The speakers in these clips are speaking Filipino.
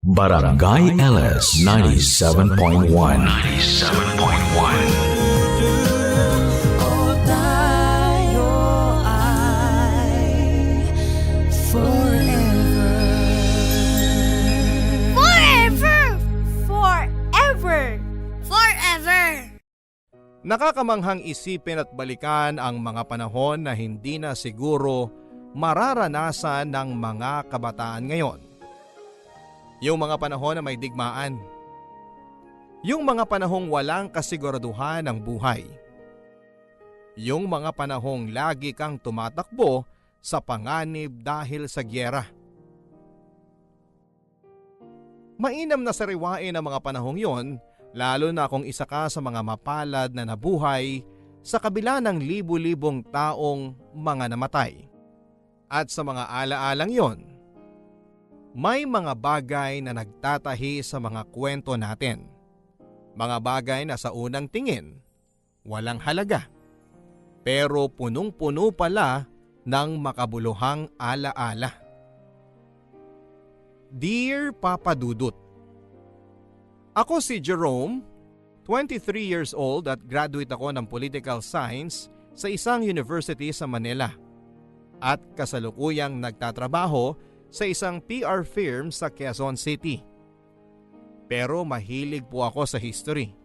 Barangay LS 97.1. 97.1. O tayo ay forever. Forever! Forever! Forever! Nakakamanghang isipin at balikan ang mga panahon na hindi na siguro mararanasan ng mga kabataan ngayon. Yung mga panahon na may digmaan. Yung mga panahong walang kasiguraduhan ng buhay. Yung mga panahong lagi kang tumatakbo sa panganib dahil sa gyera. Mainam na sariwain ang mga panahong yon, lalo na kung isa ka sa mga mapalad na nabuhay sa kabila ng libu-libong taong mga namatay. At sa mga alaalang yon, may mga bagay na nagtatahi sa mga kwento natin. Mga bagay na sa unang tingin, walang halaga. Pero punong-puno pala ng makabuluhang alaala. Dear Papa Dudut, ako si Jerome, 23 years old at graduate ako ng Political Science sa isang university sa Manila. At kasalukuyang nagtatrabaho sa isang PR firm sa Quezon City. Pero mahilig po ako sa history.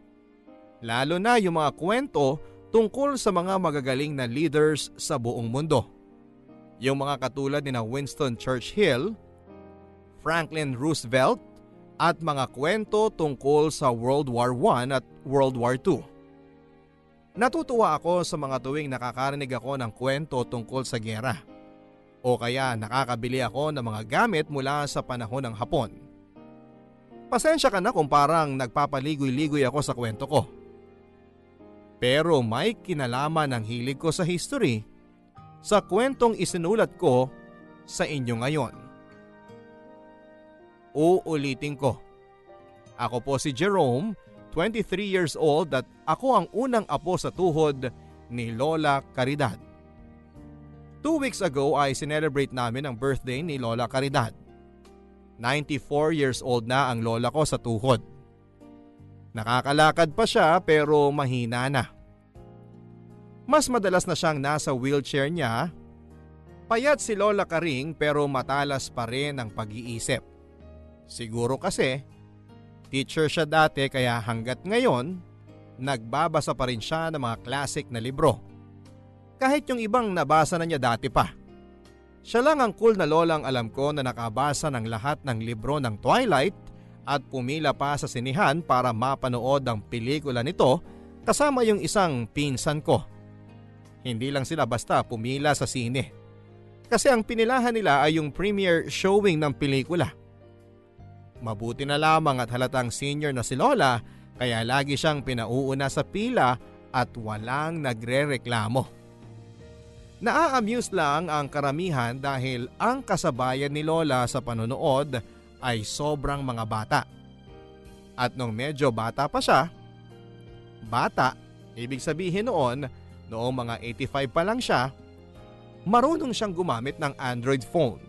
Lalo na yung mga kwento tungkol sa mga magagaling na leaders sa buong mundo. Yung mga katulad ni Winston Churchill, Franklin Roosevelt at mga kwento tungkol sa World War I at World War II. Natutuwa ako sa mga tuwing nakakarinig ako ng kwento tungkol sa giyera. O kaya nakakabili ako ng mga gamit mula sa panahon ng Hapon. Pasensya ka na kung parang nagpapaligoy-ligoy ako sa kwento ko. Pero may kinalaman ang hilig ko sa history sa kwentong isinulat ko sa inyo ngayon. Uulitin ko. Ako po si Jerome, 23 years old at ako ang unang apo sa tuhod ni Lola Caridad. 2 weeks ago ay sinelebrate namin ang birthday ni Lola Caridad. 94 years old na ang lola ko sa tuhod. Nakakalakad pa siya pero mahina na. Mas madalas na siyang nasa wheelchair niya. Payat si Lola Karing pero matalas pa rin ang pag-iisip. Siguro kasi teacher siya dati kaya hanggat ngayon nagbabasa pa rin siya ng mga classic na libro. Kahit yung ibang nabasa na niya dati pa. Siya lang ang cool na lolang alam ko na nakabasa ng lahat ng libro ng Twilight at pumila pa sa sinihan para mapanood ang pelikula nito kasama yung isang pinsan ko. Hindi lang sila basta pumila sa sine. Kasi ang pinilahan nila ay yung premiere showing ng pelikula. Mabuti na lamang at halatang senior na si Lola kaya lagi siyang pinauuna sa pila at walang nagrereklamo. Naa-amuse lang ang karamihan dahil ang kasabayan ni Lola sa panonood ay sobrang mga bata. At nung medyo bata pa siya, bata, ibig sabihin noong mga 85 pa lang siya, marunong siyang gumamit ng Android phone.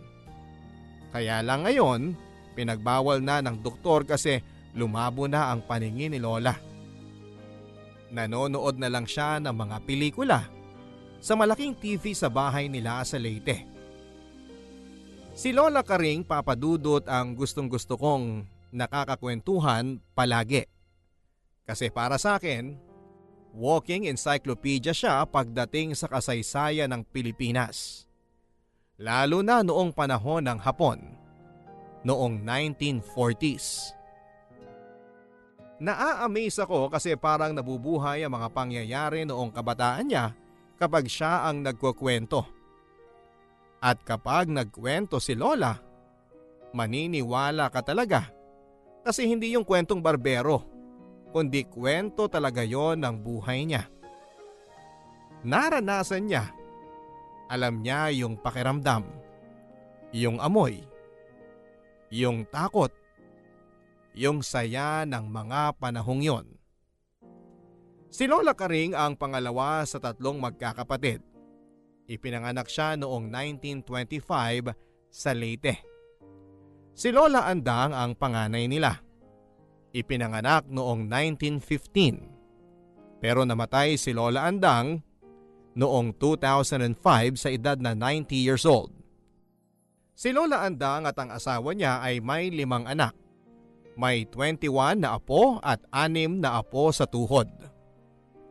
Kaya lang ngayon, pinagbawal na ng doktor kasi lumabo na ang paningin ni Lola. Nanonood na lang siya ng mga pelikula sa malaking TV sa bahay nila sa Leyte. Si Lola Karing Papadudot ang gustong-gusto kong nakakakwentuhan palagi. Kasi para sa akin, walking encyclopedia siya pagdating sa kasaysayan ng Pilipinas. Lalo na noong panahon ng Hapon, noong 1940s. Naa-amaze ako kasi parang nabubuhay ang mga pangyayari noong kabataan niya kapag siya ang nagkukwento. At kapag nagkwento si Lola, maniniwala ka talaga kasi hindi yung kwentong barbero, kundi kwento talaga yon ng buhay niya. Naranasan niya, alam niya yung pakiramdam, yung amoy, yung takot, yung saya ng mga panahong yon. Si Lola Karing ang pangalawa sa 3 magkakapatid. Ipinanganak siya noong 1925 sa Leyte. Si Lola Andang ang panganay nila. Ipinanganak noong 1915 pero namatay si Lola Andang noong 2005 sa edad na 90 years old. Si Lola Andang at ang asawa niya ay may 5 anak. May 21 na apo at 6 na apo sa tuhod.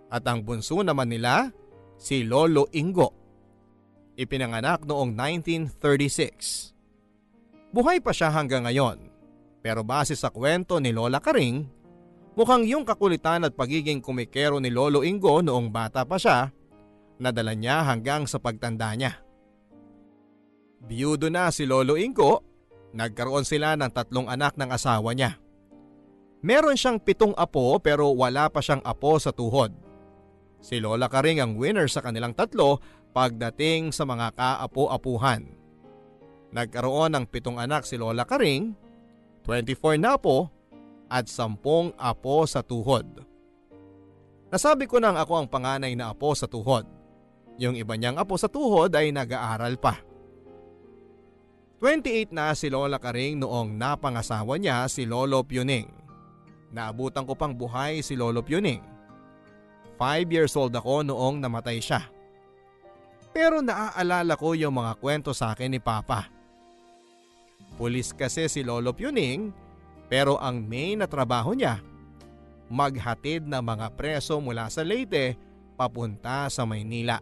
At ang bunso naman nila, si Lolo Ingo. Ipinanganak noong 1936. Buhay pa siya hanggang ngayon, pero base sa kwento ni Lola Karing, mukhang yung kakulitan at pagiging kumikero ni Lolo Ingo noong bata pa siya, nadala niya hanggang sa pagtanda niya. Biyudo na si Lolo Ingo, nagkaroon sila ng 3 anak ng asawa niya. Meron siyang 7 apo pero wala pa siyang apo sa tuhod. Si Lola Karing ang winner sa kanilang 3 pagdating sa mga kaapo-apuhan. Nagkaroon ng 7 anak si Lola Karing, 24 na apo at 10 apo sa tuhod. Nasabi ko nang ako ang panganay na apo sa tuhod. Yung iba niyang apo sa tuhod ay nag-aaral pa. 28 na si Lola Karing noong napangasawa niya si Lolo Pioning. Naabutan ko pang buhay si Lolo Pioning. 5 years old ako noong namatay siya. Pero naaalala ko yung mga kwento sa akin ni Papa. Pulis kasi si Lolo Pioning pero ang main na trabaho niya, maghatid ng mga preso mula sa Leyte papunta sa Maynila.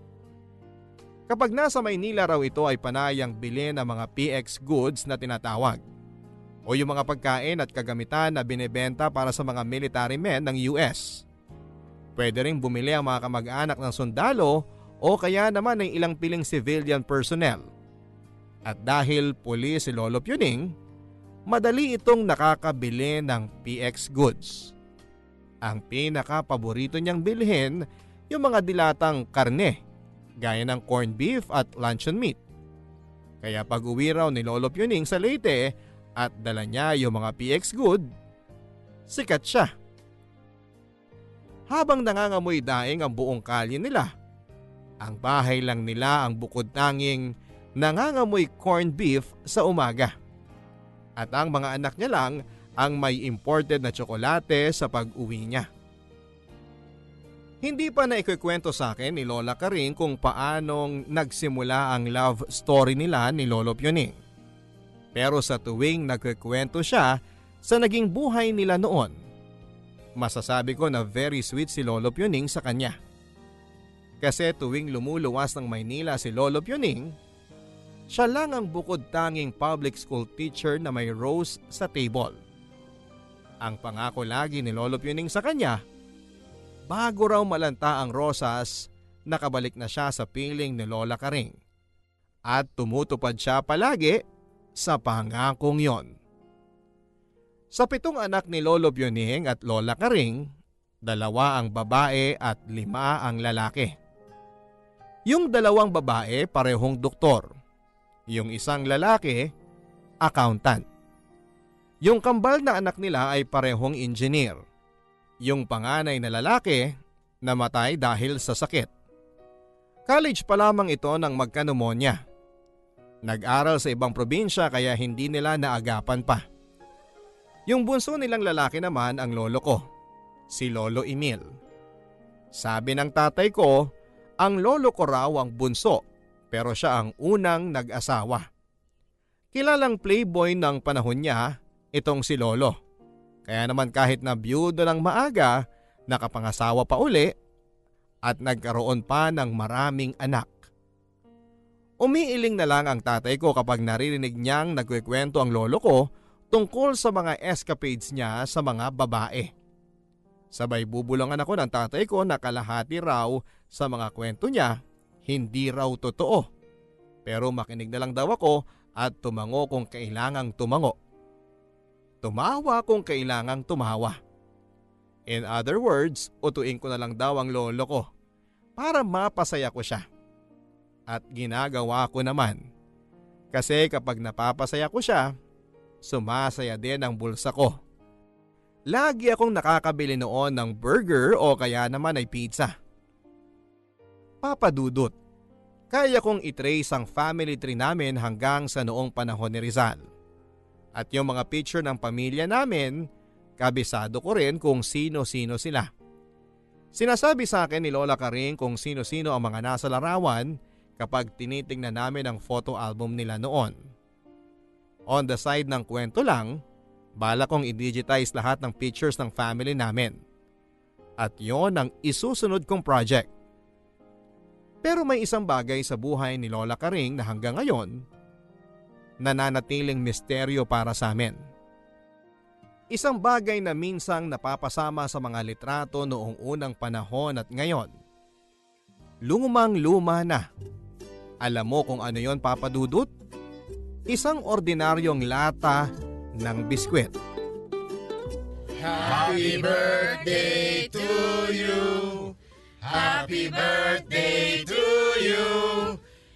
Kapag nasa Maynila raw ito ay panayang bilhin ng mga PX goods na tinatawag o yung mga pagkain at kagamitan na binebenta para sa mga military men ng US. Pwede ring bumili ang mga kamag-anak ng sundalo o kaya naman ng ilang piling civilian personnel. At dahil pulis si Lolo Pioning, madali itong nakakabili ng PX goods. Ang pinaka-paborito niyang bilhin yung mga dilatang karne gaya ng corned beef at luncheon meat. Kaya pag uwi raw ni Lolo Pioning sa Leyte at dala niya yung mga PX good, sikat siya. Habang nangangamoy daing ang buong kalye nila, ang bahay lang nila ang bukod tanging nangangamoy corned beef sa umaga. At ang mga anak niya lang ang may imported na tsokolate sa pag-uwi niya. Hindi pa na ikukwento sa akin ni Lola Karing kung paanong nagsimula ang love story nila ni Lolo Pioning. Pero sa tuwing nagkukwento siya sa naging buhay nila noon, masasabi ko na very sweet si Lolo Pioning sa kanya. Kasi tuwing lumuluwas ng Maynila si Lolo Pioning, siya lang ang bukod tanging public school teacher na may rose sa table. Ang pangako lagi ni Lolo Pioning sa kanya, bago raw malanta ang rosas, nakabalik na siya sa piling ni Lola Karing. At tumutupad siya palagi sa pangakong yon. Sa 7 anak ni Lolo Pioning at Lola Karing, 2 ang babae at 5 ang lalaki. Yung 2 babae parehong doktor. Yung isang lalaki, accountant. Yung kambal na anak nila ay parehong engineer. Yung panganay na lalaki, namatay dahil sa sakit. College pa lamang ito nang magka-pneumonia. Nag-aral sa ibang probinsya kaya hindi nila naagapan pa. Yung bunso nilang lalaki naman ang lolo ko, si Lolo Emil. Sabi ng tatay ko, ang lolo ko raw ang bunso pero siya ang unang nag-asawa. Kilalang playboy ng panahon niya itong si Lolo. Kaya naman kahit na biyudo ng maaga, nakapangasawa pa uli at nagkaroon pa ng maraming anak. Umiiling na lang ang tatay ko kapag naririnig niyang nagkikwento ang lolo ko tungkol sa mga escapades niya sa mga babae. Sabay bubulungan ako ng tatay ko na kalahati raw sa mga kwento niya, hindi raw totoo. Pero makinig na lang daw ako at tumango kung kailangang tumango. Tumawa kung kailangang tumawa. In other words, utuin ko na lang daw ang lolo ko para mapasaya ko siya. At ginagawa ko naman. Kasi kapag napapasaya ko siya, sumasaya din ang bulsa ko. Lagi akong nakakabili noon ng burger o kaya naman ay pizza. Papa Dudut, kaya kong itrace ang family tree namin hanggang sa noong panahon ni Rizal. At yung mga picture ng pamilya namin, kabisado ko rin kung sino-sino sila. Sinasabi sa akin ni Lola Karing kung sino-sino ang mga nasa larawan kapag tinitingnan namin ang photo album nila noon. On the side ng kwento lang, bala kong i-digitize lahat ng pictures ng family namin. At yon ang isusunod kong project. Pero may isang bagay sa buhay ni Lola Karing na hanggang ngayon, nananatiling misteryo para sa amin. Isang bagay na minsang napapasama sa mga litrato noong unang panahon at ngayon. Lumang-luma na. Alam mo kung ano yon, Papa Dudut? Isang ordinaryong lata ng biskwit. Happy birthday to you. Happy birthday to you.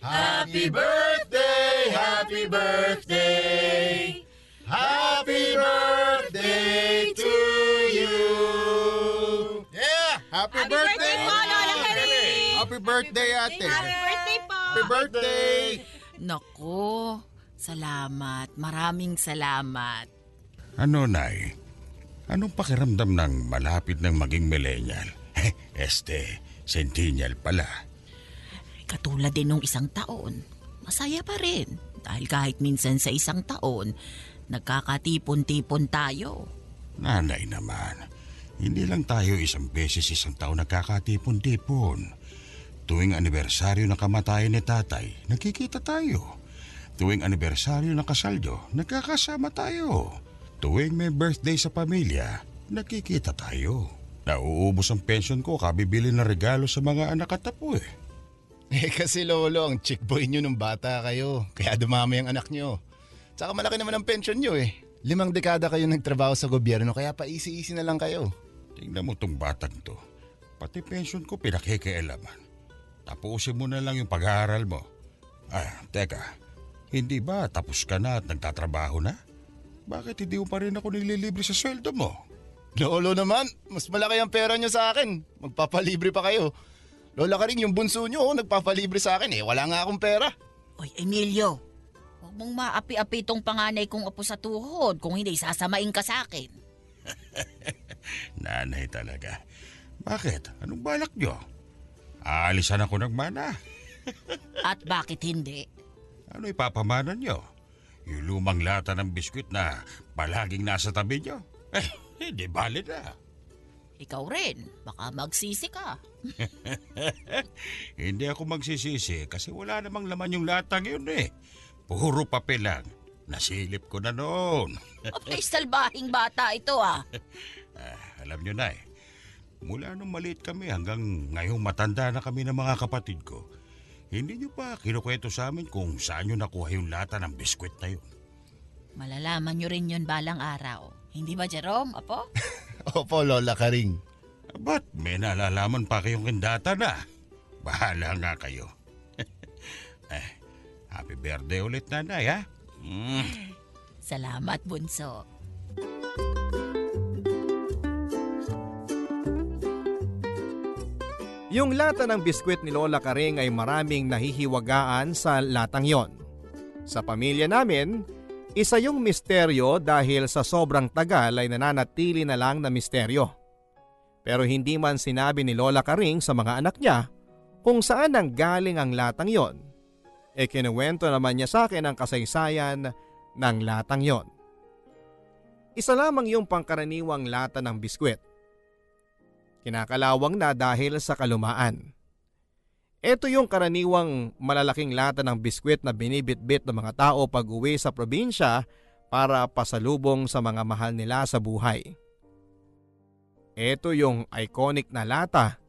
Happy birthday, happy birthday. Happy birthday to you. Yeah, happy birthday po, Lola Karing. Happy birthday, ate. Happy birthday po. Happy birthday. Naku, salamat. Maraming salamat. Ano, Nay? Anong pakiramdam ng malapit ng maging millennial? Centennial pala. Katulad din nung isang taon, masaya pa rin. Dahil kahit minsan sa isang taon, nagkakatipon-tipon tayo. Nanay naman, hindi lang tayo isang beses isang taon nagkakatipon-tipon. Tuwing anibersaryo ng kamatayan ni tatay, nagkikita tayo. Tuwing anibersaryo ng kasaldo, nagkakasama tayo. Tuwing may birthday sa pamilya, nagkikita tayo. Nauubos ang pension ko kabibili ng regalo sa mga anak at apo eh. Kasi lolo, ang chick boy nyo nung bata kayo. Kaya dumami ang anak nyo. Tsaka malaki naman ang pension nyo eh. 5 dekada kayo nagtrabaho sa gobyerno kaya paisi-isi na lang kayo. Tingnan mo tong batang to. Pati pension ko pinakikialaman. Tapusin mo na lang yung pag-aaral mo. Teka. Hindi ba tapos ka na at nagtatrabaho na? Bakit hindi mo pa rin ako nililibre sa sweldo mo? Lolo naman, mas malaki ang pera nyo sa akin. Magpapalibre pa kayo. Lola Karing, yung bunso nyo, nagpapalibre sa akin eh. Wala nga akong pera. Oy, Emilio, huwag mong maapi-api tong panganay kong apo sa tuhod kung hindi sasamain ka sa akin. Nanay talaga. Bakit? Anong balak nyo? Aalisan ako ng mana. At bakit hindi? Ano ipapamana nyo? Yung lumang lata ng biskwit na palaging nasa tabi nyo? Hindi valid na. Ikaw rin, baka magsisi ka. Hindi ako magsisisi kasi wala namang laman yung latang yun eh. Puro papel lang. Nasilip ko na noon. Ay, salbahing bata ito ah. Alam nyo na mula nung maliit kami hanggang ngayong matanda na kami ng mga kapatid ko, hindi nyo pa kinukwento sa amin kung saan nyo nakuha yung lata ng biskwit na yun. Malalaman nyo rin yun balang araw. Hindi ba, Jerome, apo? Opo, Lola Karing. Ba't may nalalaman pa kayong kindata na? Bahala nga kayo. Happy birthday ulit, nanay, ha? Salamat, bunso. Yung lata ng biskwit ni Lola Karing ay maraming nahihiwagaan sa latang yon. Sa pamilya namin, isa yung misteryo dahil sa sobrang tagal ay nananatili na lang na misteryo. Pero hindi man sinabi ni Lola Karing sa mga anak niya kung saan ang galing ang latang yon. Kinuwento naman niya sa akin ang kasaysayan ng latang yon. Isa lamang yung pangkaraniwang lata ng biskwit. Kinakalawang na dahil sa kalumaan. Ito yung karaniwang malalaking lata ng biskwit na binibitbit ng mga tao pag uwi sa probinsya para pasalubong sa mga mahal nila sa buhay. Ito yung iconic na lata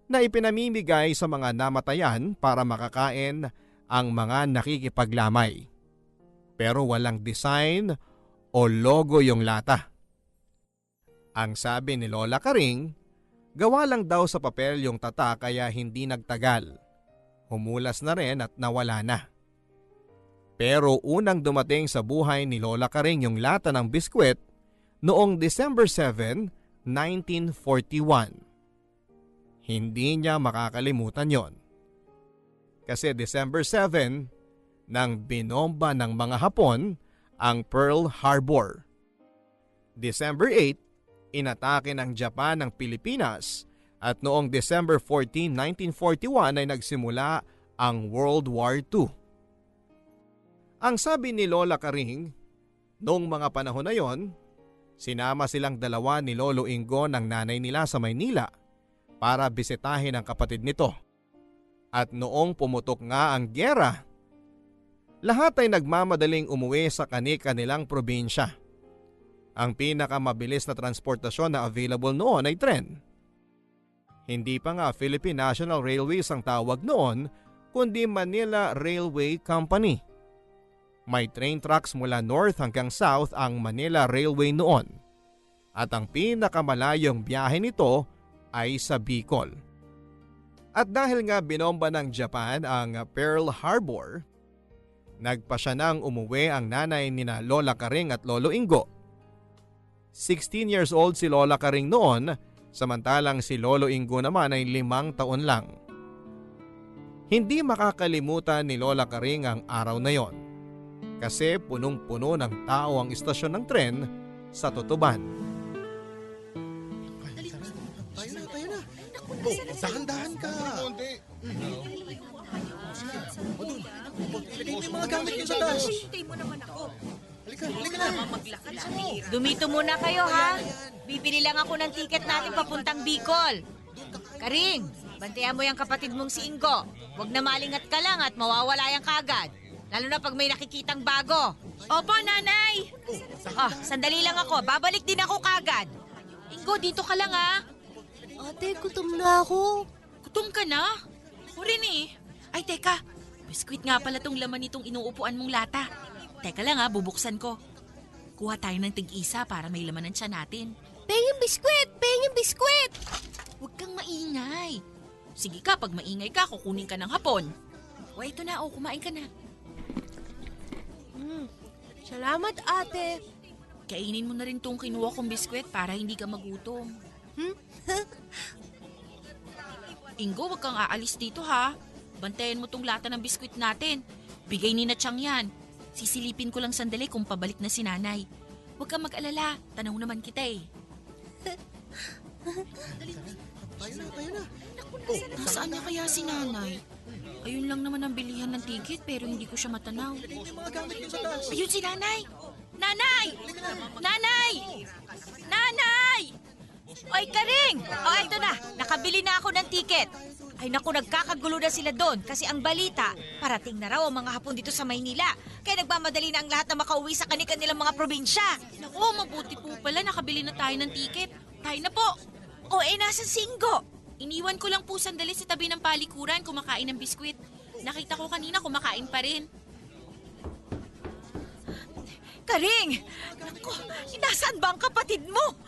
na ipinamimigay sa mga namatayan para makakain ang mga nakikipaglamay. Pero walang design o logo yung lata. Ang sabi ni Lola Karing, gawa lang daw sa papel yung tata kaya hindi nagtagal. Humulas na rin at nawala na. Pero unang dumating sa buhay ni Lola Karing yung lata ng biskwit noong December 7, 1941. Hindi niya makakalimutan yon. Kasi December 7, nang binomba ng mga Hapon ang Pearl Harbor. December 8, inatake ng Japan ang Pilipinas at noong December 14, 1941 ay nagsimula ang World War II. Ang sabi ni Lola Karing, noong mga panahon na yon, sinama silang dalawa ni Lolo Ingo ng nanay nila sa Maynila para bisitahin ang kapatid nito. At noong pumutok nga ang gyera, lahat ay nagmamadaling umuwi sa kani-kanilang probinsya. Ang pinakamabilis na transportasyon na available noon ay tren. Hindi pa nga Philippine National Railways ang tawag noon, kundi Manila Railway Company. May train tracks mula north hanggang south ang Manila Railway noon. At ang pinakamalayong biyahe nito ay sa Bicol. At dahil nga binomba ng Japan ang Pearl Harbor, nagpa siya nang umuwi ang nanay nina Lola Karing at Lolo Ingo. 16 years old si Lola Karing noon, samantalang si Lolo Ingo naman ay 5 taon lang. Hindi makakalimutan ni Lola Karing ang araw na yon, kasi punong-puno ng tao ang istasyon ng tren sa Tutuban. Tayo na. Oh, dahan-dahan ka. Ilagay mo yung mga gamit niyo sa taas. Halika na. Dumito muna kayo ha. Bibili lang ako ng tiket natin papuntang Bicol. Karing, bantayan mo yung kapatid mong si Ingo. Huwag na malingat ka lang at mawawala yan kagad. Lalo na pag may nakikitang bago. Opo, nanay. Sandali lang ako. Babalik din ako kagad. Ingo, dito ka lang ha. Ate, gutom na ako. Gutom ka na? Ako rin eh. Ay, teka. Biskwit nga pala tong laman nitong inuupuan mong lata. Teka lang ha, bubuksan ko. Kuha tayo ng tig-isa para may laman ng tiyan natin. Penging biskwit! Penging biskwit! Huwag kang maingay. Sige ka, pag maingay ka, kukunin ka ng hapon. O, ito na, kumain ka na. Salamat, ate. Kainin mo na rin tong kinuha kong biskwit para hindi ka magutom. Ingo, huwag kang aalis dito ha. Bantayan mo tong lata ng biskwit natin. Bigay ni na Chang yan. Sisilipin ko lang sandali kung pabalik na si nanay. Huwag kang mag-alala, tanaw naman kita eh. Tayo na. Nasaan niya kaya si nanay? Ayun lang naman ang bilihan ng ticket pero hindi ko siya matanaw. Ilagay mo yung mga gamit niyo sa taas. Ayun si nanay! Nanay! Nanay! Nanay! Oy, Karing! Ito na. Nakabili na ako ng ticket. Ay naku, nagkakagulo na sila doon kasi ang balita, parating na raw ang mga hapon dito sa Maynila. Kaya nagmamadali na ang lahat na makauwi sa kanilang mga probinsya. Naku, mabuti po pala nakabili na tayo ng ticket. Tayo na po. Nasan si Ingo? Iniwan ko lang po sandali sa tabi ng palikuran kumakain ng biskwit. Nakita ko kanina kumakain pa rin. Karing! Naku, nasaan ba ang kapatid mo?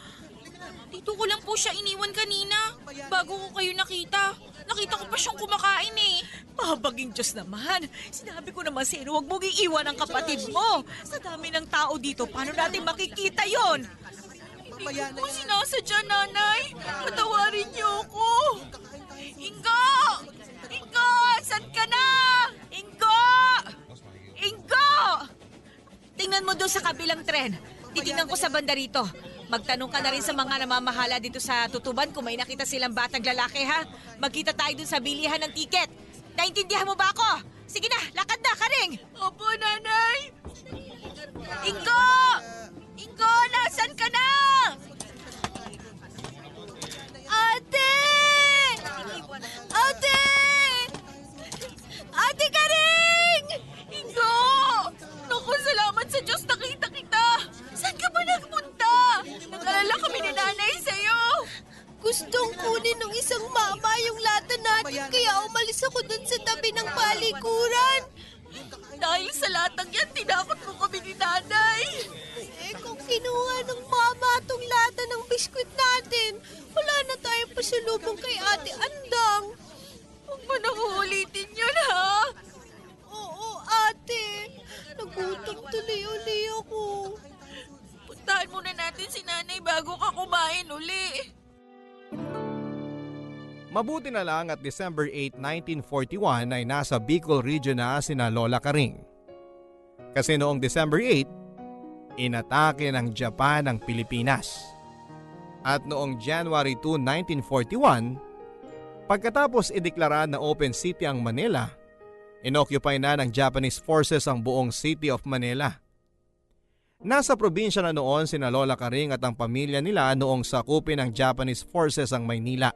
Dito ko lang po siya iniwan kanina. Bago ko kayo nakita. Nakita ko pa siyang kumakain eh. Mahabaging Diyos naman. Sinabi ko naman sa'yo, huwag mong iiwan ang kapatid mo. Sa dami ng tao dito, paano natin makikita yon? Hindi ko po sinasadya, nanay. Patawarin niyo ako. Ingo! Ingo! Saan ka na? Ingo! Ingo! Tingnan mo doon sa kabilang tren. Titingnan ko sa banda rito. Magtanong ka na rin sa mga namamahala dito sa Tutuban kung may nakita silang batang lalaki, ha? Magkita tayo dun sa bilihan ng tiket. Naintindihan mo ba ako? Sige na, lakad na, Karing! Opo, nanay! Ingo! Ingo, nasan ka na? Ate! Ate! Ate Karing! Ingo! Naku, salamat sa Diyos, nakita kita! Saan ka ba nagpunta? Nag-alala kami ni nanay sa'yo. Gustong kunin ng isang mama yung lata natin kaya umalis ako dun sa tabi ng palikuran. Dahil sa latang yan, tinakot mo kami ni nanay. Kung kinuha ng mama tong lata ng biskwit natin, wala na tayong pasalubong kay Ate Andang. Huwag mo nang uulitin yun, ha? Oo, ate. Nagutom tuloy-uli ako. Puntahan muna natin si nanay bago ka kumain uli. Mabuti na lang at December 8, 1941 ay nasa Bicol region na sina Lola Karing. Kasi noong December 8, inatake ng Japan ang Pilipinas. At noong January 2, 1941, pagkatapos ideklara na open city ang Manila, inoccupy na ng Japanese forces ang buong city of Manila. Nasa probinsya na noon sina Lola Karing at ang pamilya nila noong sakupin ng Japanese forces ang Maynila.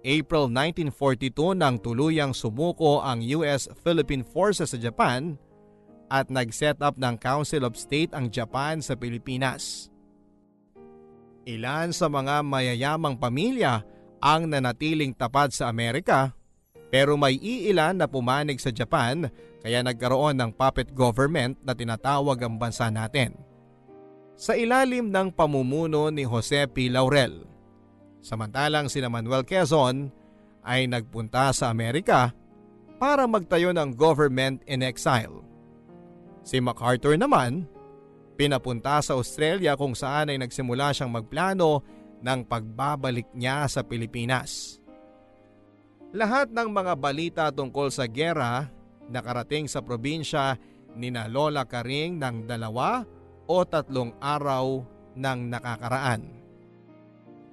April 1942 nang tuluyang sumuko ang US-Philippine Forces sa Japan at nag-set up ng Council of State ang Japan sa Pilipinas. Ilan sa mga mayayamang pamilya ang nanatiling tapat sa Amerika pero may iilan na pumanig sa Japan kaya nagkaroon ng puppet government na tinatawag ang bansa natin. Sa ilalim ng pamumuno ni Jose P. Laurel. Samantalang sina Manuel Quezon ay nagpunta sa Amerika para magtayo ng government in exile. Si MacArthur naman, pinapunta sa Australia kung saan ay nagsimula siyang magplano ng pagbabalik niya sa Pilipinas. Lahat ng mga balita tungkol sa giyera nakarating sa probinsya ni na Lola Karing ng 2 o 3 araw nang nakakaraan.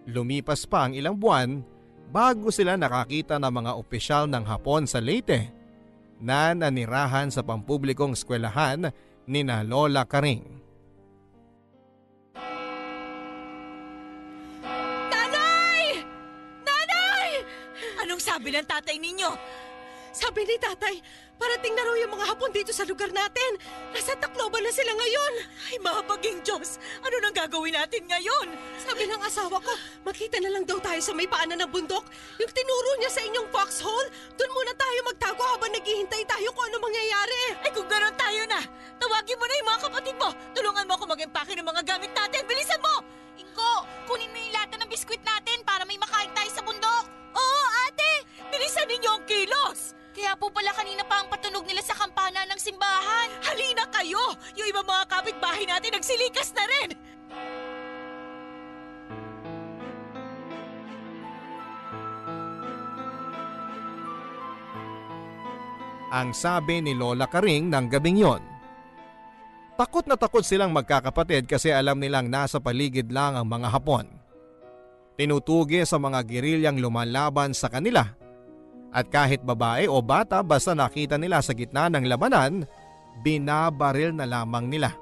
Lumipas pa ang ilang buwan bago sila nakakita ng mga opisyal ng Hapon sa Leyte na nanirahan sa pampublikong eskwelahan ni na Lola Karing. Nanay! Nanay! Anong sabi ng tatay ninyo? Sabi ni tatay, parating na raw yung mga Hapon dito sa lugar natin. Nasa Tacloban na sila ngayon. Ay, mapaging Diyos! Ano nang gagawin natin ngayon? Sabi ng asawa ko, makita na lang daw tayo sa may paanan ng bundok. Yung tinuro niya sa inyong foxhole, doon muna tayo magtago habang naghihintay tayo kung ano mangyayari. Ay, kung gano'n tayo na! Tawagin mo na yung mga kapatid mo! Tulungan mo ako mag-empake ng mga gamit natin! Bilisan mo! Ingo, kunin mo yung lata ng biskwit natin para may makain tayo sa bundok! Oo, ate! Bilisan ninyo ang kilos! Kaya po pala kanina pa ang patunog nila sa kampana ng simbahan. Halina kayo! Yung ibang mga kapitbahay natin nagsilikas na rin! Ang sabi ni Lola Karing ng gabing yon. Takot na takot silang magkakapatid kasi alam nilang nasa paligid lang ang mga Hapon. Tinutugi sa mga gerilyang lumalaban sa kanila. At kahit babae o bata basta nakita nila sa gitna ng labanan, binabaril na lamang nila.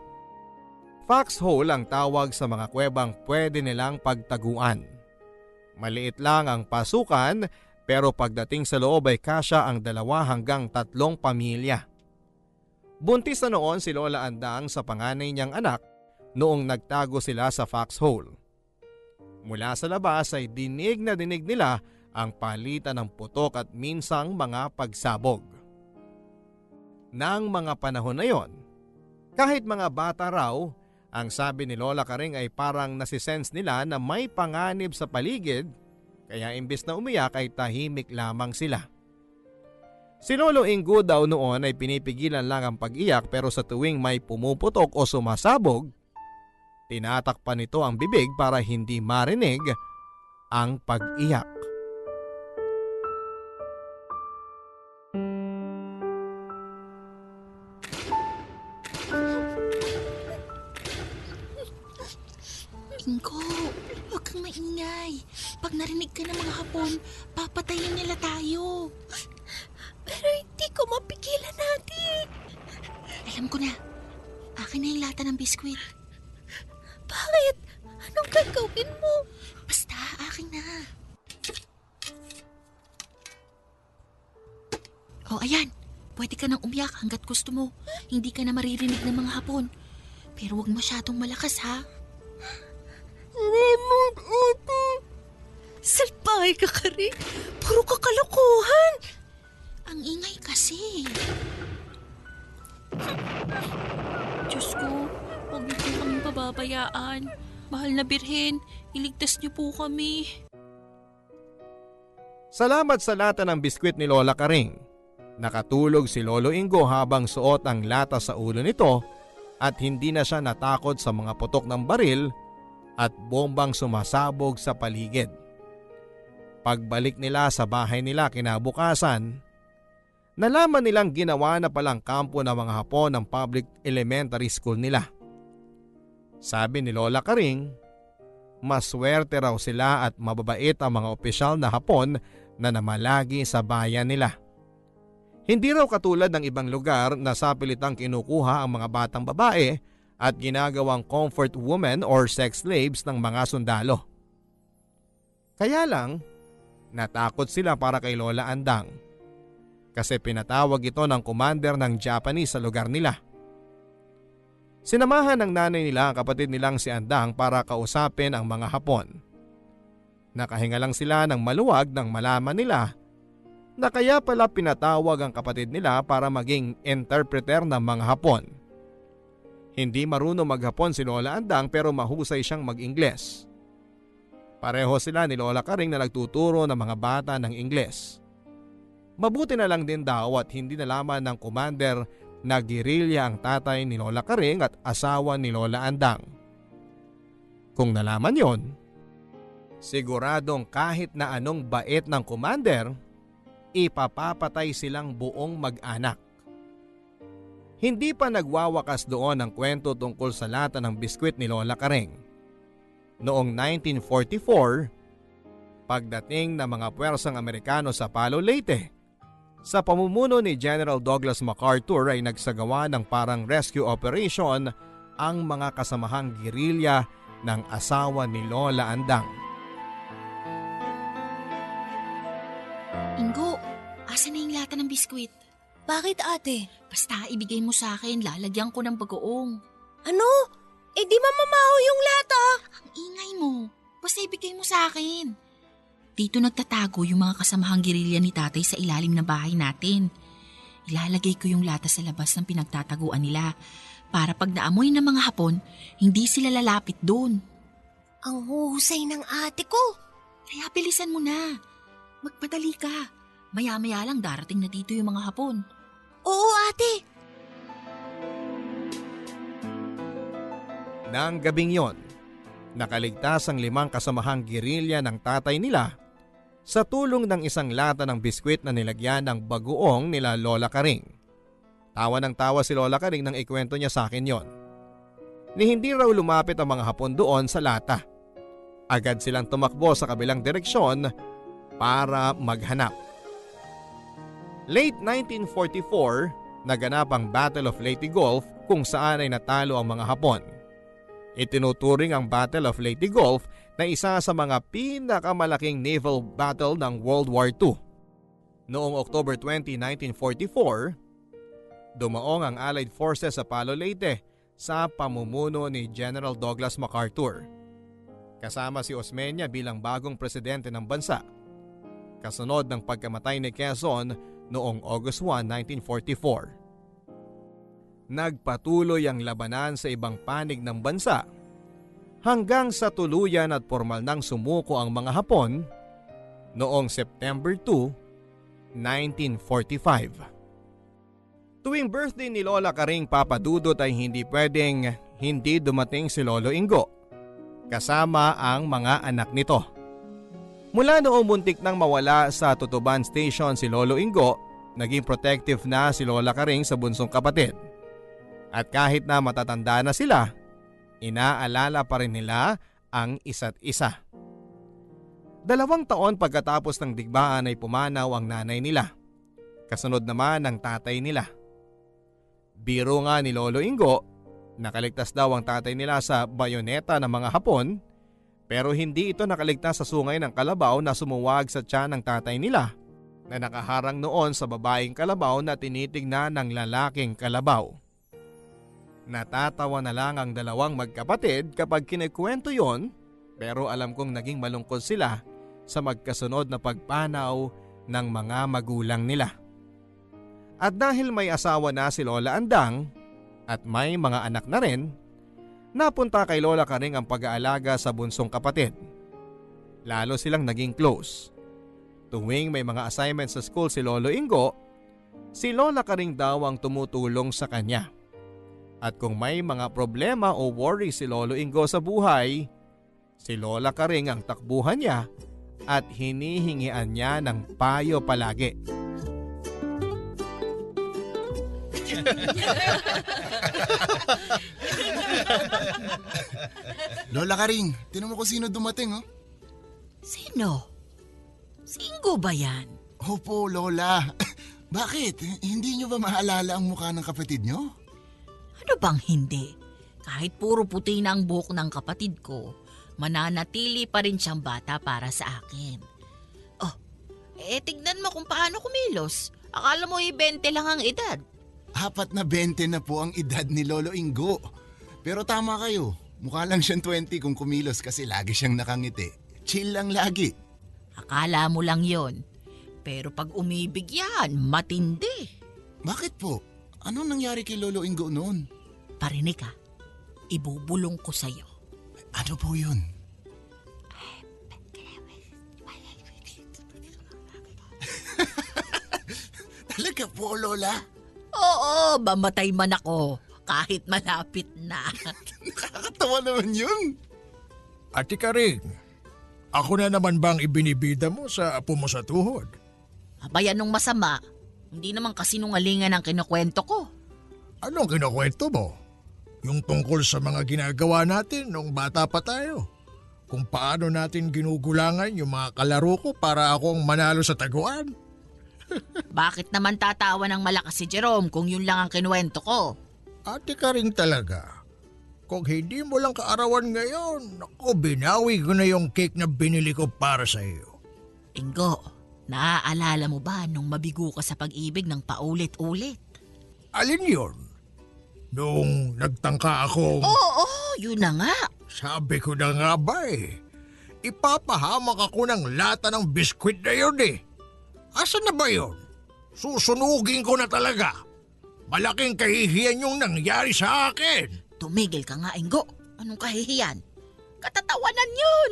Foxhole ang tawag sa mga kuwebang pwede nilang pagtaguan. Maliit lang ang pasukan pero pagdating sa loob ay kasya ang 2 hanggang 3 pamilya. Buntis na noon si Lola Andang sa panganay niyang anak noong nagtago sila sa foxhole. Mula sa labas ay dinig na dinig nila ang palitan ng putok at minsang mga pagsabog. Nang mga panahon na yon, kahit mga bata raw, ang sabi ni Lola Karing ay parang nasisense nila na may panganib sa paligid kaya imbes na umiyak ay tahimik lamang sila. Si Lolo Ingo daw noon ay pinipigilan lang ang pag-iyak pero sa tuwing may pumuputok o sumasabog, tinatakpan nito ang bibig para hindi marinig ang pag-iyak. Ingo, huwag kang maingay. Pag narinig ka ng mga Hapon, papatayin nila tayo. Pero hindi ko mapigilan natin. Alam ko na. Akin na yung lata ng biskwit. Bakit? Anong gagawin mo? Basta, akin na. Oh, ayan. Pwede ka nang umiyak hanggat gusto mo. Hindi ka na maririnig ng mga Hapon. Pero huwag masyadong malakas, ha? Salamat, ate. Salbahe ka ka rin. Puro kakalokohan. Ang ingay kasi. Diyos ko, huwag niyo po kami pababayaan. Mahal na Birhen, iligtas niyo po kami. Salamat sa lata ng biskwit ni Lola Karing. Nakatulog si Lolo Ingo habang suot ang lata sa ulo nito at hindi na siya natakot sa mga putok ng baril at bombang sumasabog sa paligid. Pagbalik nila sa bahay nila kinabukasan, nalaman nilang ginawa na palang kampo ng mga Hapon ng public elementary school nila. Sabi ni Lola Karing, maswerte raw sila at mababait ang mga opisyal na Hapon na namalagi sa bayan nila. Hindi raw katulad ng ibang lugar na sapilitang kinukuha ang mga batang babae at ginagawang comfort women or sex slaves ng mga sundalo. Kaya lang, natakot sila para kay Lola Andang kasi pinatawag ito ng commander ng Japanese sa lugar nila. Sinamahan ng nanay nila ang kapatid nilang si Andang para kausapin ang mga Hapon. Nakahinga lang sila ng maluwag nang malaman nila na kaya pala pinatawag ang kapatid nila para maging interpreter ng mga Hapon. Hindi marunong maghapon si Lola Andang pero mahusay siyang mag-Ingles. Pareho sila ni Lola Karing na nagtuturo ng mga bata ng Ingles. Mabuti na lang din daw at hindi nalaman ng commander na girilya ang tatay ni Lola Karing at asawa ni Lola Andang. Kung nalaman yon, siguradong kahit na anong bait ng commander, ipapapatay silang buong mag-anak. Hindi pa nagwawakas doon ang kwento tungkol sa lata ng biskwit ni Lola Karing. Noong 1944, pagdating ng mga puwersang Amerikano sa Palo Leyte, sa pamumuno ni General Douglas MacArthur ay nagsagawa ng parang rescue operation ang mga kasamahang gerilya ng asawa ni Lola Andang. Ingo, asan na yung lata ng biskwit? Bakit ate? Basta ibigay mo sa akin, lalagyan ko ng bagoong. Ano? Eh di mamamaho yung lata. Ang ingay mo. Basta ibigay mo sa akin. Dito nagtatago yung mga kasamahang gerilya ni tatay sa ilalim ng bahay natin. Ilalagay ko yung lata sa labas ng pinagtataguan nila para pag naamoy ng mga Hapon, hindi sila lalapit doon. Ang huhusay ng ate ko. Kaya bilisan mo na. Magpadali ka. Maya-maya lang darating na dito yung mga Hapon. Oo ate. Nang gabing yon, nakaligtas ang 5 kasamahang gerilya ng tatay nila sa tulong ng isang lata ng biskwit na nilagyan ng bagoong nila Lola Karing. Tawa ng tawa si Lola Karing nang ikwento niya sa akin yon. Ni hindi raw lumapit ang mga Hapon doon sa lata. Agad silang tumakbo sa kabilang direksyon para maghanap. Late 1944, naganap ang Battle of Leyte Gulf kung saan ay natalo ang mga Hapon. Itinuturing ang Battle of Leyte Gulf na isa sa mga pinakamalaking naval battle ng World War II. Noong October 20, 1944, dumaong ang Allied Forces sa Palo Leyte sa pamumuno ni General Douglas MacArthur. Kasama si Osmeña bilang bagong presidente ng bansa. Kasunod ng pagkamatay ni Quezon noong August 1, 1944. Nagpatuloy ang labanan sa ibang panig ng bansa hanggang sa tuluyan at formal nang sumuko ang mga Hapon noong September 2, 1945. Tuwing birthday ni Lola Karing Papadudot ay hindi pwedeng hindi dumating si Lolo Ingo kasama ang mga anak nito. Mula noong muntik nang mawala sa Tutuban Station si Lolo Ingo, naging protective na si Lola Karing sa bunsong kapatid. At kahit na matatanda na sila, inaalala pa rin nila ang isa't isa. 2 taon pagkatapos ng digmaan ay pumanaw ang nanay nila. Kasunod naman ang tatay nila. Biro nga ni Lolo Ingo, nakaligtas daw ang tatay nila sa bayoneta ng mga Hapon, pero hindi ito nakaligtas sa sungay ng kalabaw na sumuwag sa tiyan ng tatay nila na nakaharang noon sa babaeng kalabaw na tinitignan ng lalaking kalabaw. Natatawa na lang ang 2 magkapatid kapag kinikwento yon, pero alam kong naging malungkot sila sa magkasunod na pagpanaw ng mga magulang nila. At dahil may asawa na si Lola Andang at may mga anak na rin, napunta kay Lola Karing ang pag-aalaga sa bunsong kapatid. Lalo silang naging close. Tuwing may mga assignments sa school si Lolo Ingo, si Lola Karing daw ang tumutulong sa kanya. At kung may mga problema o worry si Lolo Ingo sa buhay, si Lola Karing ang takbuhan niya at hinihingian niya ng payo palagi. Lola Karing, tinan mo kung sino dumating, oh. Sino? Si Ingo ba yan? Opo, Lola. Bakit? Hindi nyo ba maalala ang mukha ng kapatid nyo? Ano bang hindi? Kahit puro puti na ang buhok ng kapatid ko, mananatili pa rin siyang bata para sa akin. Oh, tignan mo kung paano kumilos. Akala mo 20 lang ang edad. 20 na po ang edad ni Lolo Ingo. Pero tama kayo, mukha lang siyang 20 kung kumilos kasi lagi siyang nakangiti. Chill lang lagi. Akala mo lang yon. Pero pag umibig yan, matindi. Bakit po? Anong nangyari kay Lolo Ingo noon? Parinig ka, ibubulong ko sa'yo. Ano po yun? Talaga po, Lola? Oo, mamatay man ako kahit malapit na. Nakakatawa naman yun. Ate Karing, ako na naman bang ibinibida mo sa apo mo sa tuhod? Abayan nung masama, hindi naman kasinungalingan ang kinukwento ko. Anong kinukwento mo? Yung tungkol sa mga ginagawa natin nung bata pa tayo. Kung paano natin ginugulangan yung mga kalaro ko para akong manalo sa taguan. Bakit naman tatawa ng malakas si Jerome kung yun lang ang kinuwento ko? Ate Karing talaga. Kung hindi mo lang kaarawan ngayon, ako binawi ko na yung cake na binili ko para sa iyo. Ingo, naaalala mo ba nung mabigo ka sa pag-ibig ng paulit-ulit? Alin yun? Nung nagtangka akong... Oo, yun na nga. Sabi ko na nga ba ipapahamak ako ng lata ng biskwit na yun eh. Asan na ba yun? Susunugin ko na talaga. Malaking kahihiyan yung nangyari sa akin. Tumigil ka nga, Ingo. Anong kahihiyan? Katatawanan yun.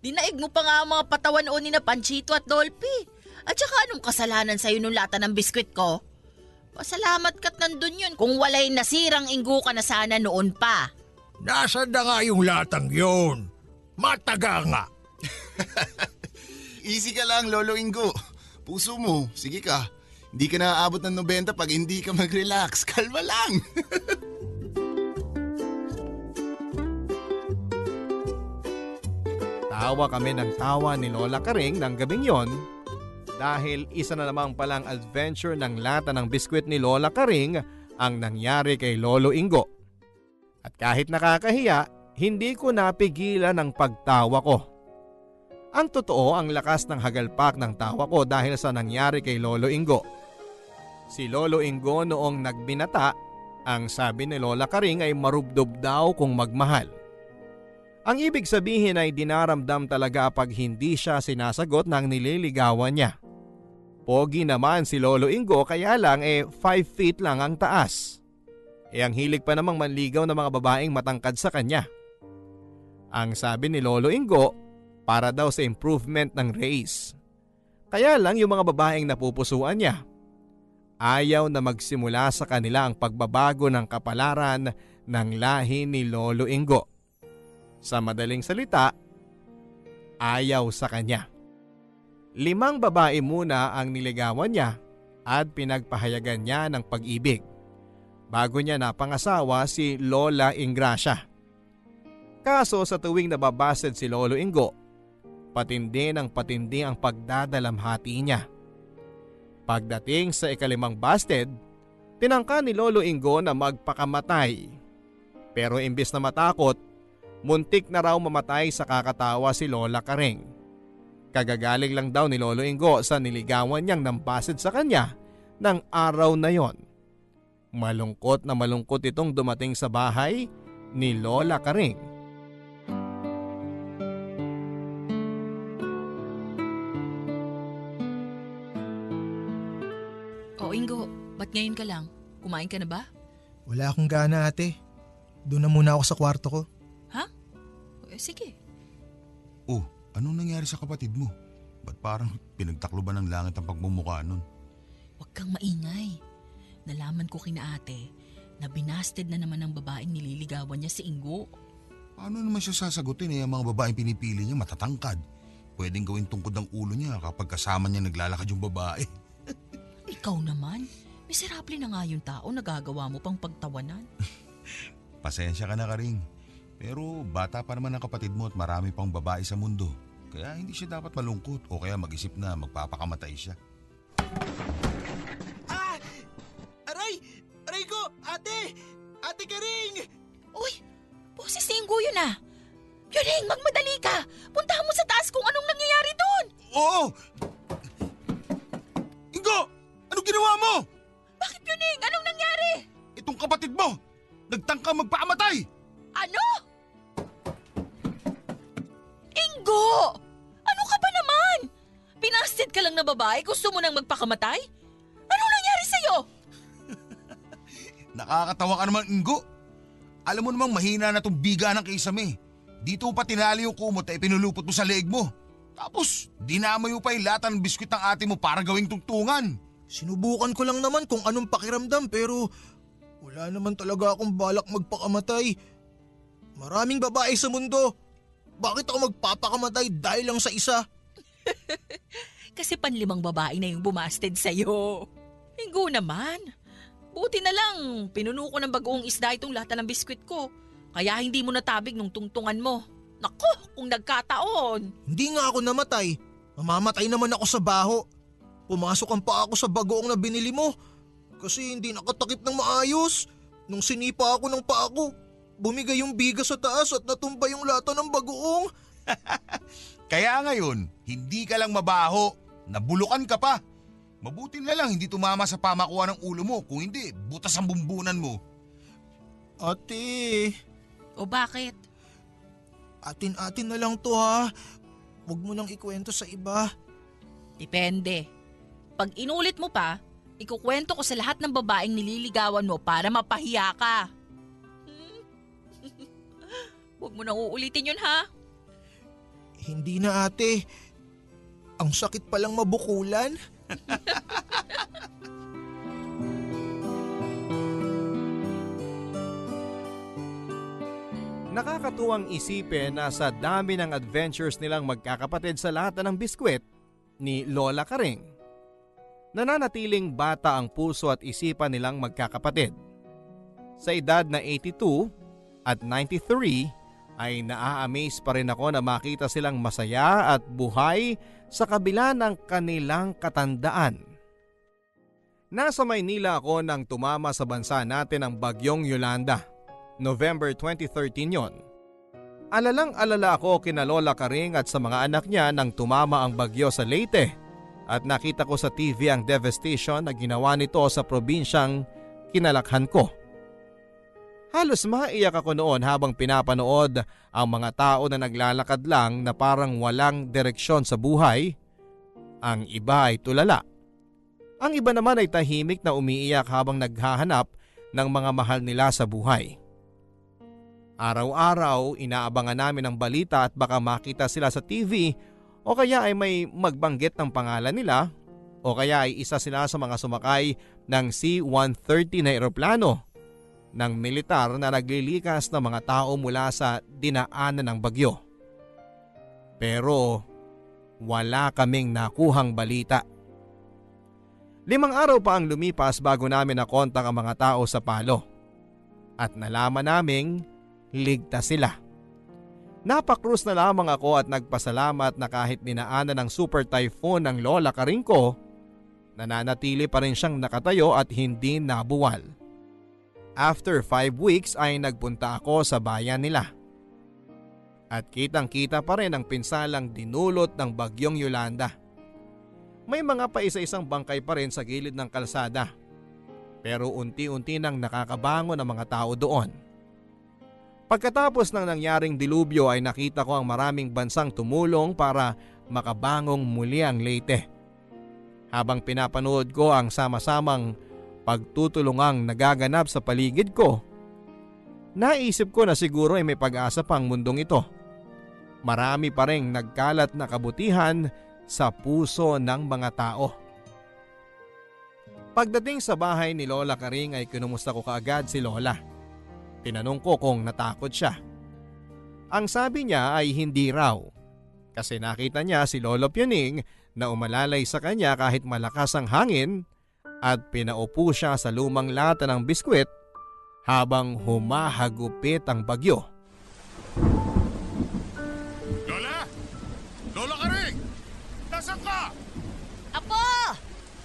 Dinaig mo pa nga ang mga patawan noon ni na Panchito at Dolphy. At saka anong kasalanan sa'yo nung lata ng biskwit ko? Pasalamat ka't nandun yun kung walay nasirang Ingo ka na sana noon pa. Nasaan na nga yung latang yun? Mataga nga. Easy ka lang, Lolo Ingo. Puso mo, sige ka. Hindi ka na aabot ng 90 pag hindi ka mag-relax. Kalma lang. Tawa kami ng tawa ni Lola Karing ng gabing yon dahil isa na namang palang adventure ng lata ng biskwit ni Lola Karing ang nangyari kay Lolo Ingo. At kahit nakakahiya, hindi ko napigilan ang pagtawa ko. Ang totoo, ang lakas ng hagalpak ng tawa ko dahil sa nangyari kay Lolo Ingo. Si Lolo Ingo noong nagbinata, ang sabi ni Lola Karing ay marubdob daw kung magmahal. Ang ibig sabihin ay dinaramdam talaga pag hindi siya sinasagot ng nililigawan niya. Pogi naman si Lolo Ingo kaya lang 5 feet lang ang taas. Ang hilig pa namang manligaw ng mga babaeng matangkad sa kanya. Ang sabi ni Lolo Ingo, para daw sa improvement ng race. Kaya lang yung mga babaeng napupusuan niya, ayaw na magsimula sa kanila ang pagbabago ng kapalaran ng lahi ni Lolo Ingo. Sa madaling salita, ayaw sa kanya. 5 babae muna ang niligawan niya at pinagpahayagan niya ng pag-ibig bago niya napangasawa si Lola Ingracia. Kaso sa tuwing nababasted si Lolo Ingo, patindi ng patindi ang pagdadalamhati niya. Pagdating sa ika-5 busted, tinangka ni Lolo Ingo na magpakamatay. Pero imbis na matakot, muntik na raw mamatay sa kakatawa si Lola Karing. Kagagaling lang daw ni Lolo Ingo sa niligawan niyang nambasted sa kanya ng araw na yon. Malungkot na malungkot itong dumating sa bahay ni Lola Karing. Ingo, ba't ngayon ka lang? Kumain ka na ba? Wala akong gana, ate. Doon na muna ako sa kwarto ko. Ha? Sige. Oh, anong nangyari sa kapatid mo? Ba't parang pinagtakloban ng langit ang pagmumukha nun? Huwag kang maingay. Nalaman ko kina ate na binasted na naman ng babaeng nililigawan niya si Ingo. Paano naman siya sasagutin ang mga babaeng pinipili niya matatangkad? Pwedeng gawin tungkod ang ulo niya kapag kasama niya naglalakad yung babae. Ikaw naman, miserable na nga yung tao, nagagawa mo pang pagtawanan. Pasensya ka na, Karing. Pero bata pa naman ang kapatid mo at marami pang babae sa mundo. Kaya hindi siya dapat malungkot o kaya mag-isip na magpapakamatay siya. Ah! Aray! Aray ko! Ate! Ate Karing! Uy, boses ni Ingo yun ah. Yuring, magmadali ka. Puntahan mo sa taas kung anong nangyayari doon. Oo! Ingo! Anong ginawa mo? Bakit Yuring? Anong nangyari? Itong kapatid mo! Nagtangka magpakamatay! Ano? Ingo! Ano ka ba naman? Pinasted ka lang na babae? Gusto mo nang magpakamatay? Anong nangyari sa'yo? Nakakatawa ka naman, Ingo. Alam mo namang mahina na tong biga ng kisame. Dito pa tinali yung kumot ay pinulupot mo sa leeg mo. Tapos, dinamay mo pa yung lata ng biskwit ng ate mo para gawing tungtungan. Sinubukan ko lang naman kung anong pakiramdam pero wala naman talaga akong balak magpakamatay. Maraming babae sa mundo. Bakit ako magpapakamatay dahil lang sa isa? Kasi panlimang babae na yung bumasted sa'yo. Ingo naman. Buti na lang, pinuno ko ng bagoong isda itong lata ng biskwit ko. Kaya hindi mo natabig nung tungtungan mo. Naku, kung nagkataon. Hindi nga ako namatay. Mamamatay naman ako sa baho. Pumasok ang paa ko sa bagoong na binili mo. Kasi hindi nakatakip ng maayos. Nung sinipa ako ng paa ko, bumigay yung bigas sa taas at natumba yung lata ng bagoong. Kaya ngayon, hindi ka lang mabaho. Nabulukan ka pa. Mabuti na lang hindi tumama sa pamakuha ng ulo mo. Kung hindi, butas ang bumbunan mo. Ate, O bakit? atin-atin na lang to ha. Huwag mo nang ikwento sa iba. Depende. Pag inulit mo pa, ikukwento ko sa lahat ng babaeng nililigawan mo para mapahiya ka. Huwag mo nang uulitin yun ha. Hindi na ate. Ang sakit palang mabukulan. Nakakatuwang isipin na sa dami ng adventures nilang magkakapatid sa lata ng biskwit ni Lola Karing, nananatiling bata ang puso at isipan nilang magkakapatid. Sa edad na 82 at 93 ay naa-amaze pa rin ako na makita silang masaya at buhay sa kabila ng kanilang katandaan. Nasa Maynila ako nang tumama sa bansa natin ang bagyong Yolanda. November 2013 yon. Alalang-alala ako kina Lola Karing at sa mga anak niya nang tumama ang bagyo sa Leyte at nakita ko sa TV ang devastation na ginawa nito sa probinsyang kinalakhan ko. Halos maiyak ako noon habang pinapanood ang mga tao na naglalakad lang na parang walang direksyon sa buhay. Ang iba ay tulala. Ang iba naman ay tahimik na umiiyak habang naghahanap ng mga mahal nila sa buhay. Araw-araw inaabangan namin ang balita at baka makita sila sa TV o kaya ay may magbanggit ng pangalan nila o kaya ay isa sila sa mga sumakay ng C-130 na eroplano ng militar na naglilikas ng mga tao mula sa dinaanan ng bagyo. Pero wala kaming nakuhang balita. 5 araw pa ang lumipas bago namin nakontak ang mga tao sa Palo at nalaman naming ligtas sila. Napakrus na lamang ako at nagpasalamat na kahit dinaanan ng super typhoon ng Lola Karing ko, nananatili pa rin siyang nakatayo at hindi nabuwal. After 5 weeks ay nagpunta ako sa bayan nila. At kitang-kita pa rin ang pinsalang dinulot ng bagyong Yolanda. May mga paisa-isang bangkay pa rin sa gilid ng kalsada. Pero unti-unti nang nakakabangon ang mga tao doon. Pagkatapos ng nangyaring dilubyo ay nakita ko ang maraming bansang tumulong para makabangong muli ang Leyte. Habang pinapanood ko ang sama-samang pagtutulungang nagaganap sa paligid ko, naisip ko na siguro ay may pag-asa pang mundong ito. Marami pa ring nagkalat na kabutihan sa puso ng mga tao. Pagdating sa bahay ni Lola Karing ay kinumusta ko kaagad si Lola. Tinanong ko kung natakot siya. Ang sabi niya ay hindi raw kasi nakita niya si Lolo Pioning na umalalay sa kanya kahit malakas ang hangin at pinaupo siya sa lumang lata ng biskwit habang humahagupit ang bagyo. Lola Karing! Nasaan ka? Apo!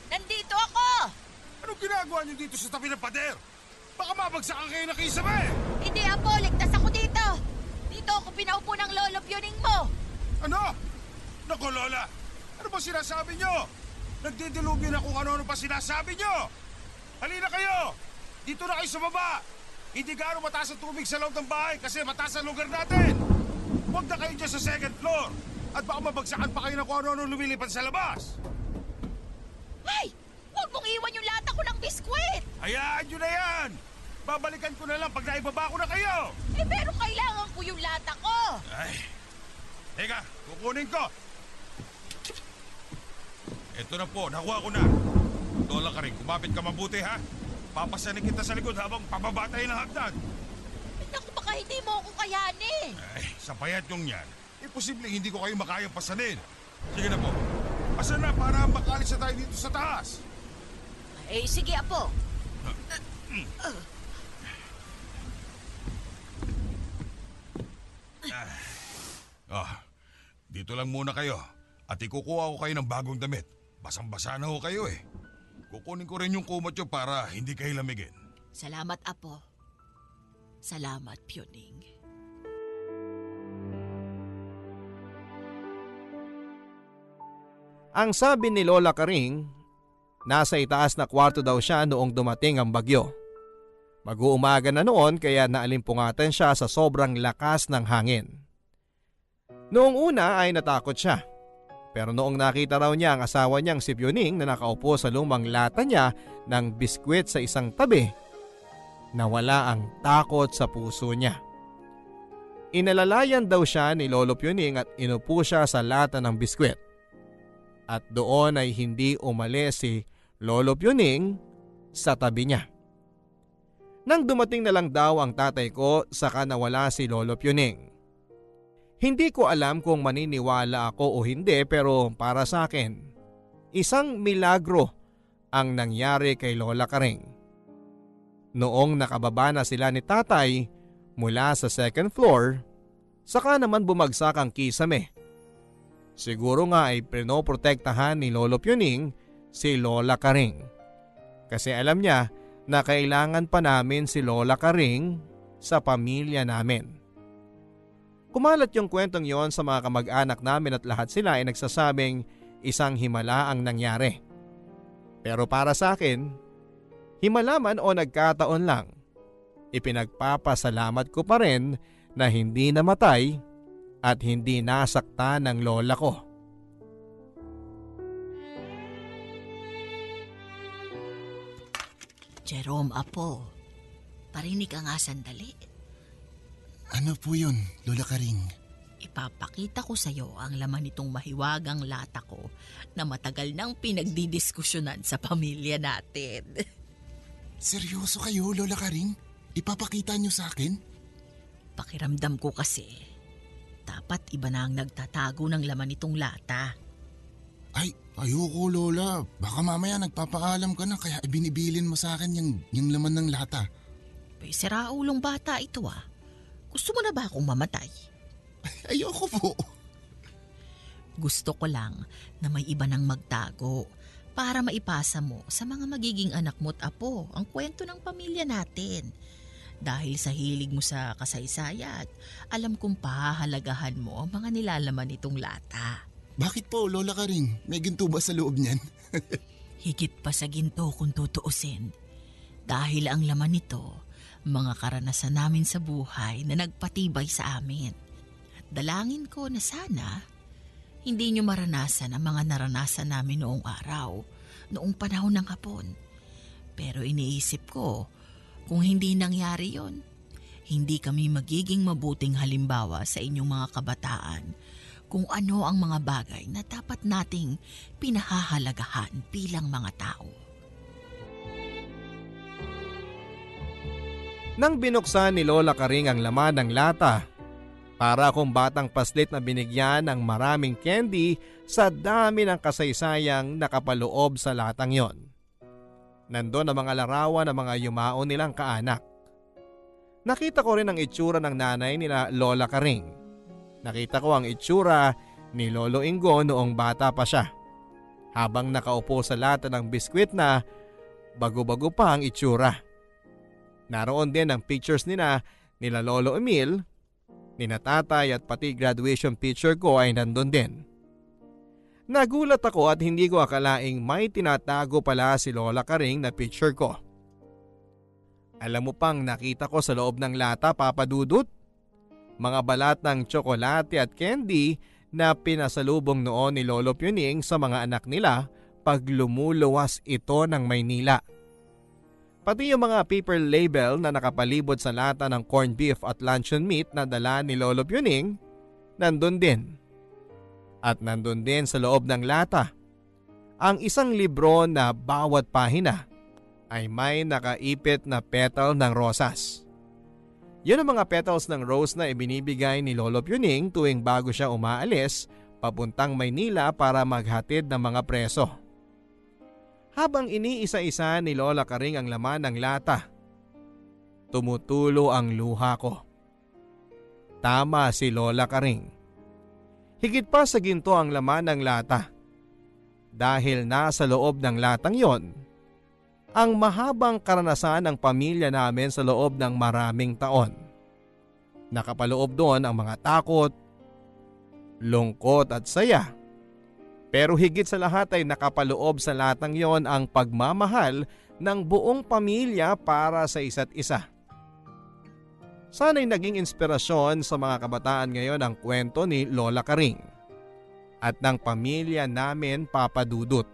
Nandito ako! Anong ginagawa niyo dito sa tabi ng pader? Baka mabagsakan kayo na kisame! Hindi, Apo. Ligtas ako dito. Dito ako pinaupo ng lolo Pioning mo. Ano? Naku, Lola! Ano ba sinasabi niyo? Nagdidilubyo na kung ano-ano pa sinasabi niyo! Halina kayo! Dito na kayo sa baba! Hindi gaano mataas ang tubig sa loob ng bahay kasi mataas ang lugar natin! Huwag na kayo dyan sa second floor! At baka mabagsakan pa kayo na kung ano-ano lumilipad sa labas! Ay! Huwag mong iwan yung lata ko ng biskwit! Hayaan nyo na yan! Babalikan ko na lang pag naibaba ko na kayo! Eh, pero kailangan ko yung lata ko! Ay! Teka, kukunin ko! Ito na po, nakuha ko na. Lola Karing, kumapit ka mabuti ha. Papasanin kita sa likod habang pababatay ng hagdan. Naku, baka hindi mo ako kayanin. Ay, sa payat yung yan, imposibleng hindi ko kayo makayang pasanin. Sige na po, pasan na para makalis na tayo dito sa taas. Eh, sige, Apo. Dito lang muna kayo. At ikukuha ko kayo ng bagong damit. Basang-basa na ho kayo eh. Kukunin ko rin yung kumot nyo para hindi kayo lamigin. Salamat, Apo. Salamat, Pioning. Ang sabi ni Lola Karing, nasa itaas na kwarto daw siya noong dumating ang bagyo. Mag-uumaga na noon kaya naalimpungatan siya sa sobrang lakas ng hangin. Noong una ay natakot siya. Pero noong nakita raw niya ang asawa niyang si Pioning na nakaupo sa lumang lata niya ng biskwit sa isang tabi, nawala ang takot sa puso niya. Inalalayan daw siya ni Lolo Pioning at inupo siya sa lata ng biskwit. At doon ay hindi umalis si Lolo Pioning sa tabi niya. Nang dumating na lang daw ang tatay ko, saka nawala si Lolo Pioning. Hindi ko alam kung maniniwala ako o hindi pero para sa akin, isang milagro ang nangyari kay Lola Karing. Noong nakababa na sila ni tatay mula sa second floor, saka naman bumagsak ang kisame. Siguro nga ay pinoprotektahan ni Lolo Pioning si Lola Karing. Kasi alam niya na kailangan pa namin si Lola Karing sa pamilya namin. Kumalat yung kwentong yon sa mga kamag-anak namin at lahat sila ay nagsasabing isang himala ang nangyari. Pero para sa akin, himala man o nagkataon lang, ipinagpapasalamat ko pa rin na hindi namatay at hindi nasakta ng lola ko. Jerome, Apo, parinig ka nga sandali. Ano po yun, Lola Karing? Ipapakita ko sa iyo ang laman nitong mahiwagang lata ko na matagal nang pinagdidiskusyonan sa pamilya natin. Seryoso kayo, Lola Karing? Ipapakita niyo sa akin? Pakiramdam ko kasi, dapat iba na ang nagtatago ng laman nitong lata. Ay, ayoko Lola. Baka mamaya nagpapaalam ka na kaya ibinibilin mo sa akin yung laman ng lata. May siraulong bata ito ah. Gusto mo na ba akong mamatay? Ayoko po. Gusto ko lang na may iba nang magtago para maipasa mo sa mga magiging anak mo't apo ang kwento ng pamilya natin. Dahil sa hilig mo sa kasaysayan, alam kong pahahalagahan mo ang mga nilalaman nitong lata. Bakit po, Lola Karing? May ginto ba sa loob niyan? Higit pa sa ginto kung tutuusin. Dahil ang laman nito, mga karanasan namin sa buhay na nagpatibay sa amin. At dalangin ko na sana, hindi nyo maranasan ang mga naranasan namin noong araw, noong panahon ng hapon. Pero iniisip ko, kung hindi nangyari yon, hindi kami magiging mabuting halimbawa sa inyong mga kabataan kung ano ang mga bagay na dapat nating pinahahalagahan bilang mga tao. Nang binuksan ni Lola Karing ang laman ng lata, para akong batang paslit na binigyan ng maraming candy sa dami ng kasaysayang nakapaloob sa latang yon. Nandun ang mga larawan ng mga yumao nilang kaanak. Nakita ko rin ang itsura ng nanay nila Lola Karing. Nakita ko ang itsura ni Lolo Ingo noong bata pa siya, habang nakaupo sa lata ng biskwit na bago-bago pa ang itsura. Naroon din ang pictures nila Lolo Emil, nina tatay at pati graduation picture ko ay nandun din. Nagulat ako at hindi ko akalaing may tinatago pala si Lola Karing na picture ko. Alam mo pang nakita ko sa loob ng lata, Papa Dudut? Mga balat ng tsokolate at candy na pinasalubong noon ni Lolo Puning sa mga anak nila pag lumuluwas ito ng Maynila. Pati yung mga paper label na nakapalibot sa lata ng corned beef at luncheon meat na dala ni Lolo Puning, nandun din. At nandun din sa loob ng lata ang isang libro na bawat pahina ay may nakaipit na petal ng rosas. Yun ang mga petals ng rose na ibinibigay ni Lolo Puning tuwing bago siya umaalis papuntang Maynila para maghatid ng mga preso. Habang iniisa-isa ni Lola Karing ang laman ng lata, tumutulo ang luha ko. Tama si Lola Karing. Higit pa sa ginto ang laman ng lata. Dahil nasa loob ng latang yon ang mahabang karanasan ng pamilya namin sa loob ng maraming taon. Nakapaloob doon ang mga takot, lungkot at saya. Pero higit sa lahat ay nakapaloob sa latang yon ang pagmamahal ng buong pamilya para sa isa't isa. Sana'y naging inspirasyon sa mga kabataan ngayon ang kwento ni Lola Karing at ng pamilya namin, Papa Dudut.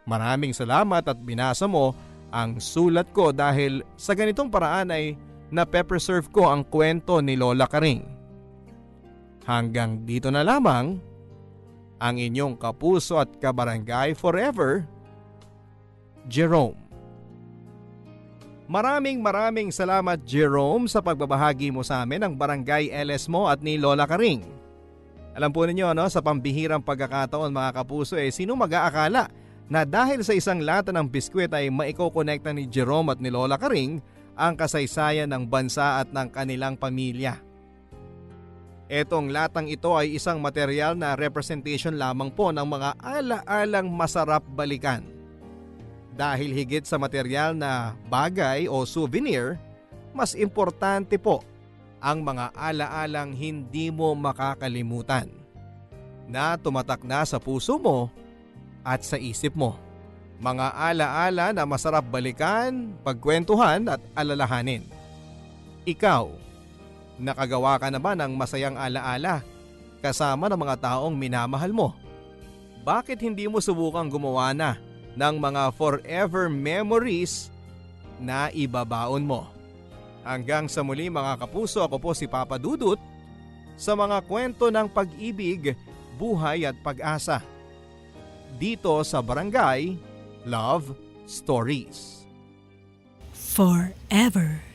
Maraming salamat at binasa mo ang sulat ko dahil sa ganitong paraan ay na-preserve ko ang kwento ni Lola Karing. Hanggang dito na lamang ang inyong kapuso at kabarangay forever, Jerome. Maraming salamat, Jerome, sa pagbabahagi mo sa amin ng barangay LS mo at ni Lola Karing. Alam po ninyo, sa pambihirang pagkakataon mga kapuso, sino mag-aakala na dahil sa isang lata ng biskwit ay maikokonekta ni Jerome at ni Lola Karing ang kasaysayan ng bansa at ng kanilang pamilya. Etong latang ito ay isang material na representation lamang po ng mga ala-alang masarap balikan. Dahil higit sa material na bagay o souvenir, mas importante po ang mga ala-alang hindi mo makakalimutan na tumatak na sa puso mo at sa isip mo. Mga ala-ala na masarap balikan, pagkwentuhan at alalahanin. Ikaw, nakagawa ka na ba ng masayang ala-ala kasama ng mga taong minamahal mo? Bakit hindi mo subukang gumawa na ng mga forever memories na ibabaon mo? Hanggang sa muli mga kapuso, ako po si Papa Dudut sa mga kwento ng pag-ibig, buhay at pag-asa. Dito sa Barangay Love Stories. Forever.